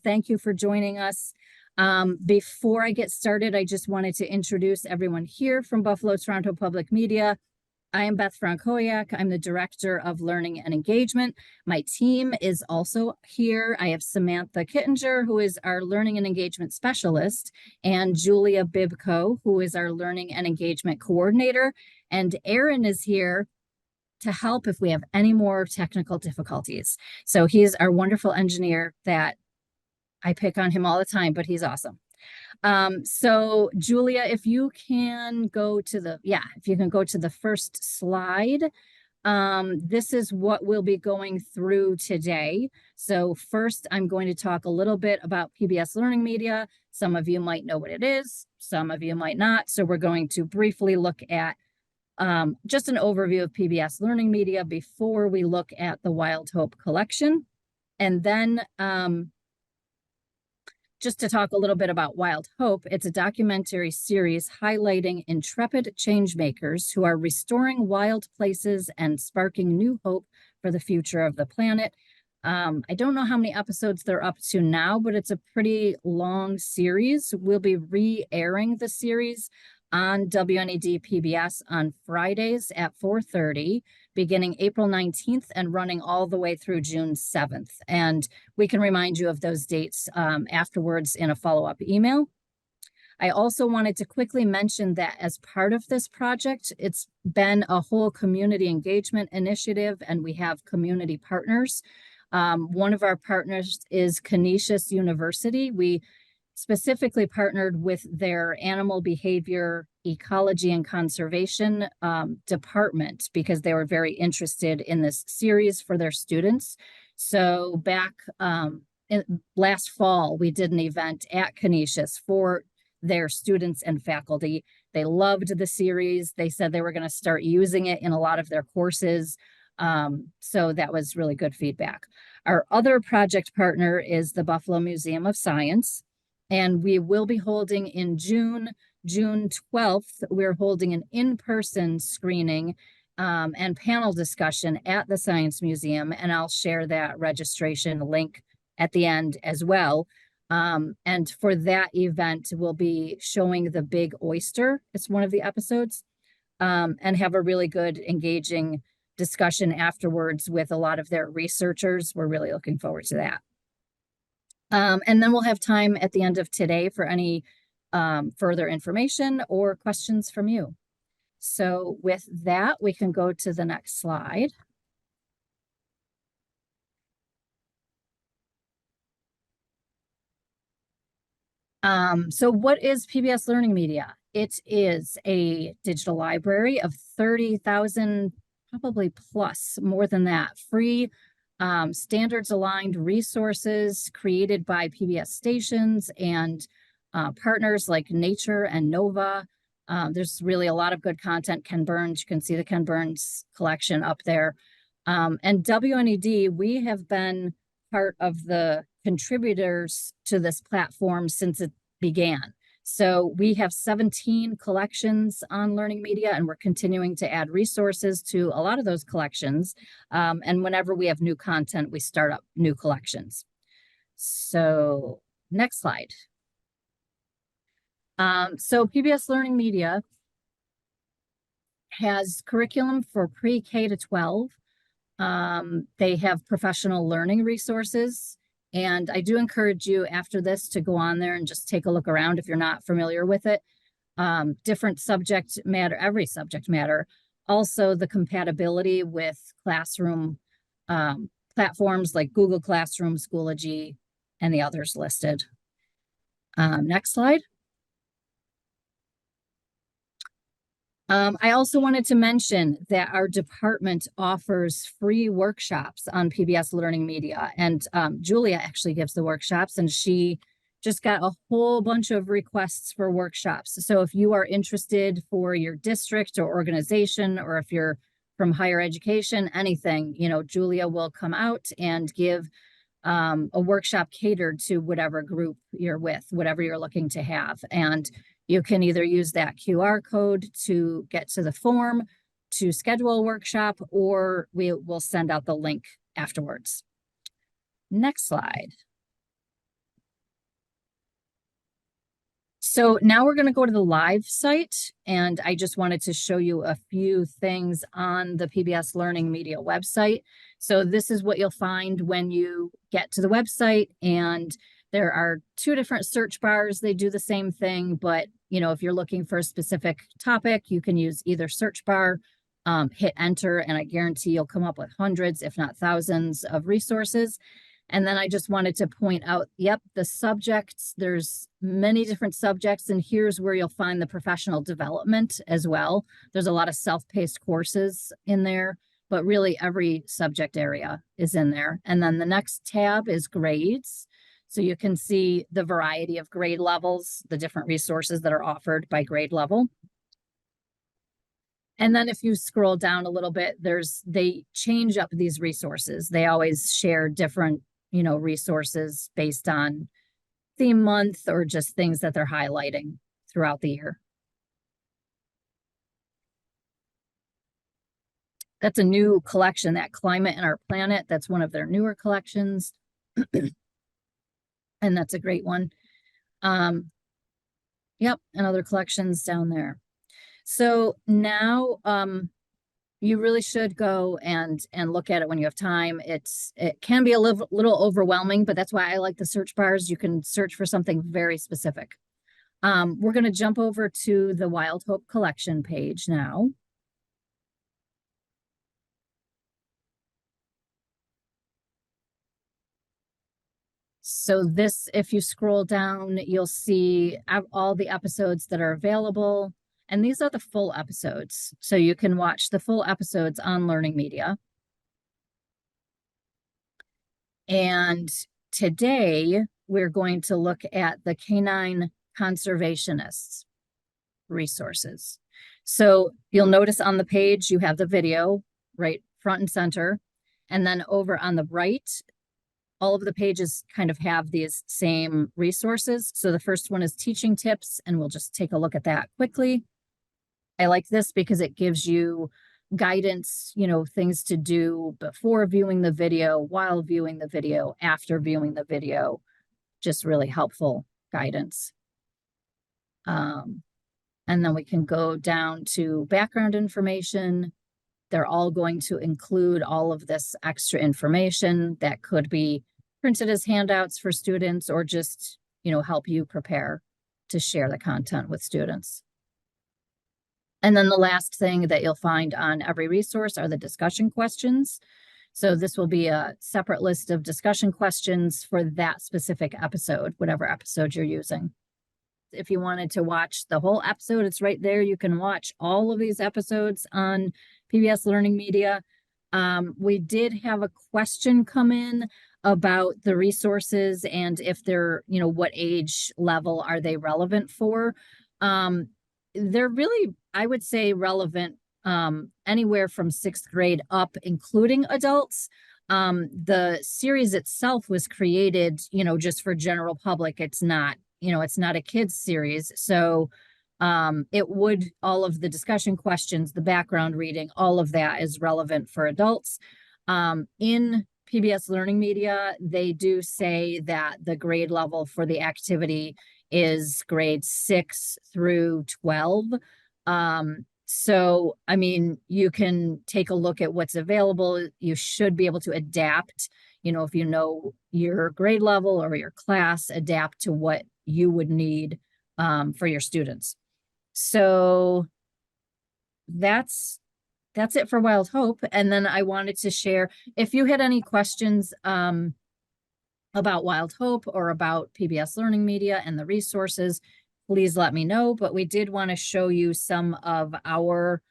Thank you for joining us. Before I get started, I just wanted to introduce everyone here from Buffalo Toronto Public Media. I am Beth Frankowiak. I'm the Director of Learning and Engagement. My team is also here. I have Samantha Kittinger, who is our Learning and Engagement Specialist, and Julia Bibko, who is our Learning and Engagement Coordinator. And Aaron is here to help if we have any more technical difficulties. So he's our wonderful engineer that I pick on him all the time, but he's awesome. So Julia, if you can go to the first slide. This is what we'll be going through today. So first, I'm going to talk a little bit about PBS Learning Media. Some of you might know what it is, some of you might not. So we're going to briefly look at just an overview of PBS Learning Media before we look at the Wild Hope collection. And then just to talk a little bit about Wild Hope, it's a documentary series highlighting intrepid changemakers who are restoring wild places and sparking new hope for the future of the planet. I don't know how many episodes they're up to now, but it's a pretty long series. We'll be re-airing the series on WNED PBS on Fridays at 4:30, beginning April 19th and running all the way through June 7th. And we can remind you of those dates afterwards in a follow-up email. I also wanted to quickly mention that as part of this project, it's been a whole community engagement initiative, and we have community partners. One of our partners is Canisius University. We specifically partnered with their animal behavior, ecology, and conservation department because they were very interested in this series for their students. So back last fall, we did an event at Canisius for their students and faculty. They loved the series. They said they were going to start using it in a lot of their courses. So that was really good feedback. Our other project partner is the Buffalo Museum of Science. And we will be holding in June 12th, we're holding an in-person screening and panel discussion at the Science Museum. And I'll share that registration link at the end as well. And for that event, we'll be showing the Big Oyster. It's one of the episodes, and have a really good, engaging discussion afterwards with a lot of their researchers. We're really looking forward to that. And then we'll have time at the end of today for any further information or questions from you. So with that, we can go to the next slide. So what is PBS Learning Media? It is a digital library of 30,000, probably plus, more than that, free standards-aligned resources created by PBS stations and partners like Nature and Nova. There's really a lot of good content. Ken Burns, you can see the Ken Burns collection up there. And WNED, we have been part of the contributors to this platform since it began. So we have 17 collections on Learning Media, and we're continuing to add resources to a lot of those collections. And whenever we have new content, we start up new collections. So next slide. So PBS Learning Media has curriculum for pre-K to 12. They have professional learning resources. And I do encourage you after this to go on there and just take a look around if you're not familiar with it. Different subject matter, every subject matter. Also the compatibility with classroom platforms like Google Classroom, Schoology, and the others listed. Next slide. I also wanted to mention that our department offers free workshops on PBS Learning Media, and Julia actually gives the workshops, and she just got a whole bunch of requests for workshops. So if you are interested for your district or organization, or if you're from higher education, anything, Julia will come out and give a workshop catered to whatever group you're with, whatever you're looking to have. And you can either use that QR code to get to the form to schedule a workshop, or we will send out the link afterwards. Next slide. So now we're going to go to the live site, and I just wanted to show you a few things on the PBS Learning Media website. So this is what you'll find when you get to the website, and there are two different search bars. They do the same thing, but if you're looking for a specific topic, you can use either search bar, hit enter, and I guarantee you'll come up with hundreds, if not thousands, of resources. And then I just wanted to point out, yep, the subjects, there's many different subjects, and here's where you'll find the professional development as well. There's a lot of self-paced courses in there, but really every subject area is in there. And then the next tab is grades. So you can see the variety of grade levels, the different resources that are offered by grade level. And then if you scroll down a little bit, they change up these resources. They always share different resources based on theme month or just things that they're highlighting throughout the year. That's a new collection, that Climate and Our Planet. That's one of their newer collections. And that's a great one. Yep, and other collections down there. So now you really should go and look at it when you have time. It can be a little overwhelming, but that's why I like the search bars. You can search for something very specific. We're going to jump over to the Wild Hope collection page now. So this, if you scroll down, you'll see all the episodes that are available. And these are the full episodes. So you can watch the full episodes on Learning Media. And today we're going to look at the Canine Conservationists resources. So you'll notice on the page, you have the video right front and center. And then over on the right, all of the pages kind of have these same resources. So the first one is teaching tips, and we'll just take a look at that quickly. I like this because it gives you guidance, things to do before viewing the video, while viewing the video, after viewing the video, just really helpful guidance. And then we can go down to background information. They're all going to include all of this extra information that could be printed as handouts for students or just, help you prepare to share the content with students. And then the last thing that you'll find on every resource are the discussion questions. So this will be a separate list of discussion questions for that specific episode, whatever episode you're using. If you wanted to watch the whole episode, it's right there. You can watch all of these episodes on PBS Learning Media. We did have a question come in about the resources and if they're, what age level are they relevant for? They're really, I would say, relevant anywhere from 6th grade up, including adults. The series itself was created, just for general public. It's not, it's not a kids series. So all of the discussion questions, the background reading, all of that is relevant for adults. In PBS Learning Media, they do say that the grade level for the activity is grade 6 through 12. So, I mean, you can take a look at what's available. You should be able to adapt, if you know your grade level or your class, adapt to what you would need for your students. So that's it for Wild Hope. And then I wanted to share, if you had any questions about Wild Hope or about PBS Learning Media and the resources, please let me know. But we did want to show you some of our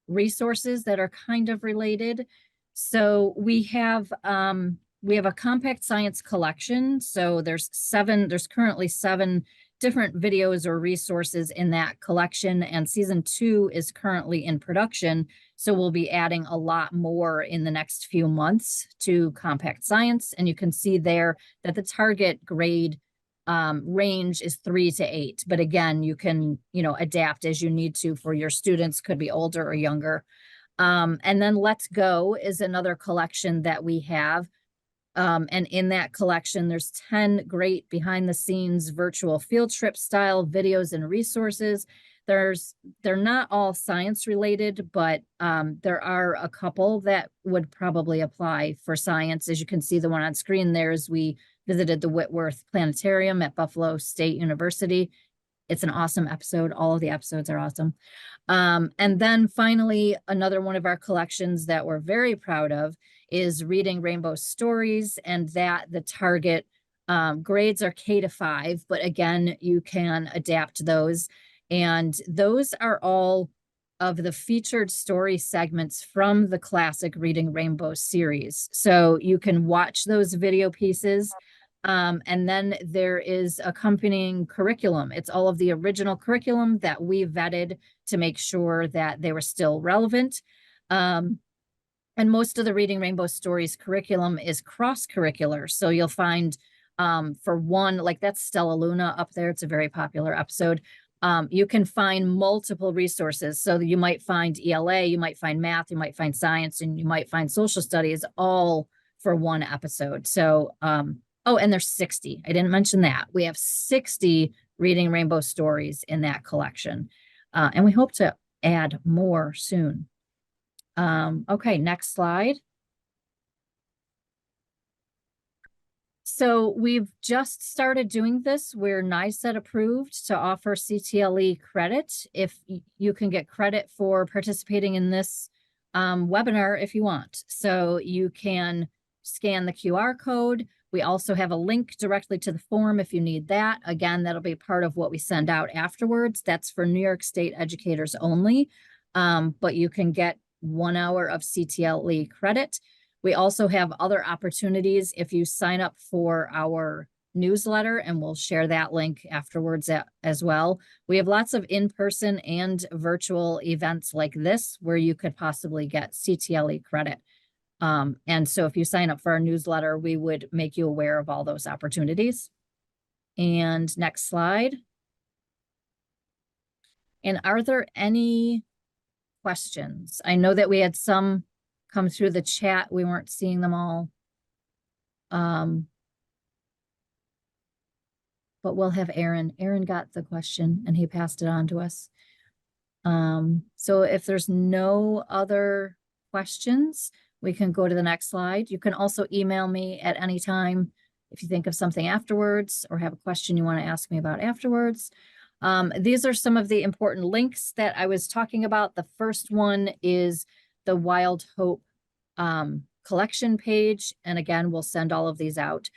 resources that are kind of related. So we have a compact science collection. So there's currently 7 different videos or resources in that collection, and season 2 is currently in production. So we'll be adding a lot more in the next few months to compact science. And you can see there that the target grade range is 3 to 8. But again, you can, adapt as you need to for your students, could be older or younger. And then Let's Go is another collection that we have. And in that collection, there's 10 great behind the scenes virtual field trip style videos and resources. They're not all science related, but there are a couple that would probably apply for science. As you can see, the one on screen there is we visited the Whitworth Planetarium at Buffalo State University. It's an awesome episode. All of the episodes are awesome. And then finally, another one of our collections that we're very proud of is Reading Rainbow Stories, and that the target grades are K-5, but again, you can adapt those. And those are all of the featured story segments from the classic Reading Rainbow series. So you can watch those video pieces. And then there is accompanying curriculum. It's all of the original curriculum that we vetted to make sure that they were still relevant. And most of the Reading Rainbow Stories curriculum is cross-curricular. So you'll find for one, like that's Stella Luna up there. It's a very popular episode. You can find multiple resources. So you might find ELA, you might find math, you might find science, and you might find social studies all for one episode. So, oh, and there's 60. I didn't mention that. We have 60 Reading Rainbow Stories in that collection. And we hope to add more soon. Okay, next slide. So we've just started doing this. We're NYSET approved to offer CTLE credit. If you can get credit for participating in this webinar if you want. So you can scan the QR code. We also have a link directly to the form if you need that. Again, that'll be part of what we send out afterwards. That's for New York State educators only, but you can get 1 hour of CTLE credit. We also have other opportunities if you sign up for our newsletter, and we'll share that link afterwards as well. We have lots of in-person and virtual events like this where you could possibly get CTLE credit. And so if you sign up for our newsletter, we would make you aware of all those opportunities. And next slide. And are there any questions? I know that we had some come through the chat. We weren't seeing them all. But we'll have Aaron. Aaron got the question and he passed it on to us. So if there's no other questions, we can go to the next slide. You can also email me at any time if you think of something afterwards or have a question you want to ask me about afterwards. These are some of the important links that I was talking about. The first one is the Wild Hope collection page. And again, we'll send all of these out.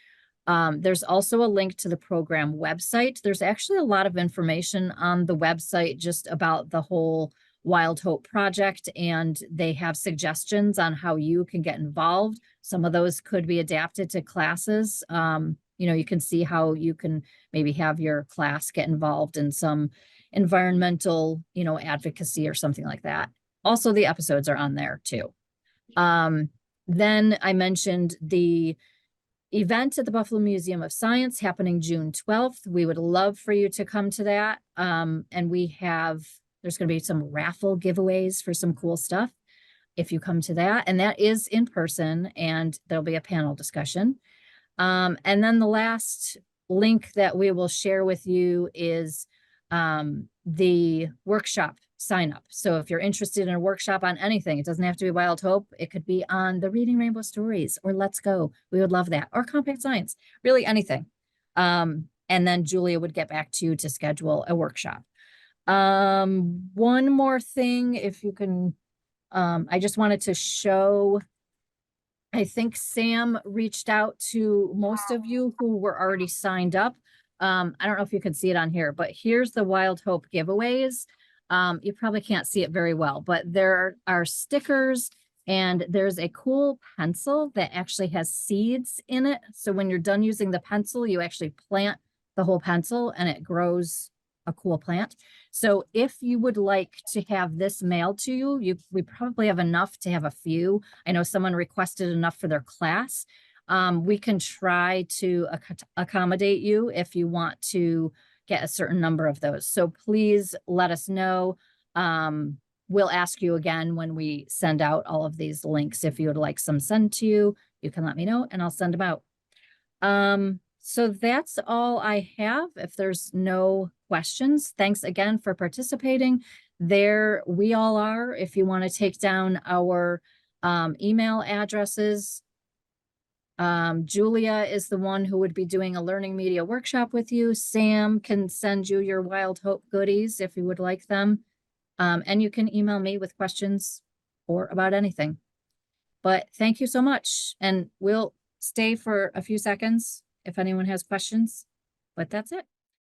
There's also a link to the program website. There's actually a lot of information on the website just about the whole Wild Hope project, and they have suggestions on how you can get involved. Some of those could be adapted to classes. You know, you can see how you can maybe have your class get involved in some environmental, you know, advocacy or something like that. Also, the episodes are on there too. Then I mentioned the event at the Buffalo Museum of Science happening June 12th. We would love for you to come to that. And there's going to be some raffle giveaways for some cool stuff if you come to that. And that is in person, and there'll be a panel discussion. And then the last link that we will share with you is the workshop sign up. So if you're interested in a workshop on anything, it doesn't have to be Wild Hope. It could be on the Reading Rainbow Stories or Let's Go. We would love that. Or Compact Science, really anything. And then Julia would get back to you to schedule a workshop. One more thing, if you can, I just wanted to show, I think Sam reached out to most of you who were already signed up. I don't know if you can see it on here, but here's the Wild Hope giveaways. You probably can't see it very well, but there are stickers, and there's a cool pencil that actually has seeds in it. So when you're done using the pencil, you actually plant the whole pencil and it grows a cool plant. So if you would like to have this mailed to you, we probably have enough to have a few. I know someone requested enough for their class. We can try to accommodate you if you want to get a certain number of those. So please let us know. We'll ask you again when we send out all of these links if you would like some sent to you. you can let me know and I'll send them out. So that's all I have. If there's no questions, thanks again for participating. There we all are. If you want to take down our email addresses, Julia is the one who would be doing a learning media workshop with you. Sam can send you your Wild Hope goodies if you would like them. And you can email me with questions or about anything. But thank you so much. And we'll stay for a few seconds if anyone has questions, but that's it.